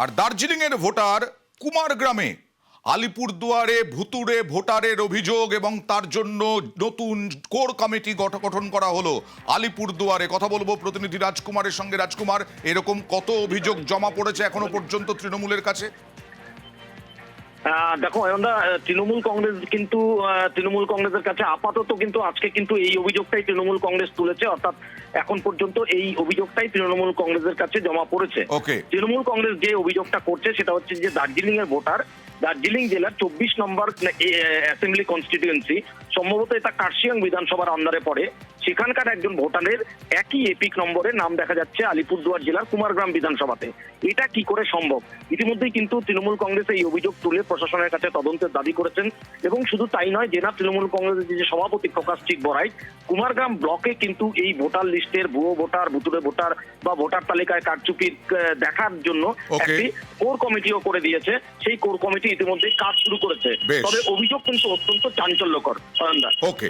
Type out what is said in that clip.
আর দার্জিলিং এর ভোটার কুমারগ্রামে আলিপুরদুয়ারে ভুতুড়ে ভোটারের অভিযোগ এবং তার জন্য নতুন কোর কমিটি গঠন করা হলো আলিপুরদুয়ারে। কথা বলবো প্রতিনিধি রাজকুমারের সঙ্গে। রাজকুমার, এরকম কত অভিযোগ জমা পড়েছে এখনো পর্যন্ত তৃণমূলের কাছে? দেখো অয়নদা, তৃণমূল কংগ্রেসের কাছে আপাতত কিন্তু আজকে কিন্তু এই অভিযোগটাই তৃণমূল কংগ্রেস তুলেছে, অর্থাৎ এখন পর্যন্ত এই অভিযোগটাই তৃণমূল কংগ্রেসের কাছে জমা পড়েছে। তৃণমূল কংগ্রেস যে অভিযোগটা করছে সেটা হচ্ছে যে দার্জিলিং এর ভোটার, দার্জিলিং জেলার 24 নম্বর অ্যাসেম্বলি কনস্টিটিউয়েন্সি, সম্ভবত এটা কার্শিয়াং বিধানসভার আন্ডারে পড়ে, সেখানকার একজন ভোটারের একই এপিক নম্বরে নাম দেখা যাচ্ছে আলিপুরদুয়ার জেলার কুমারগ্রাম বিধানসভাতে। এটা কি করে সম্ভব? ইতিমধ্যেই কিন্তু তৃণমূল কংগ্রেস এই অভিযোগ তুলে প্রশাসনের কাছে তদন্তের দাবি করেছেন। এবং শুধু তাই নয়, জেলা তৃণমূল কংগ্রেসের যে সভাপতি প্রকাশচিক বড়াই কুমারগ্রাম ব্লকে কিন্তু এই ভোটার লিস্টের ভুয়ো ভোটার, ভুতুড়ে ভোটার বা ভোটার তালিকায় কারচুপি দেখার জন্য একটি কোর কমিটিও করে দিয়েছে। সেই কোর কমিটি ইতিমধ্যে কাজ শুরু করেছে, তবে অভিযোগ কিন্তু অত্যন্ত চাঞ্চল্যকর। ওকে।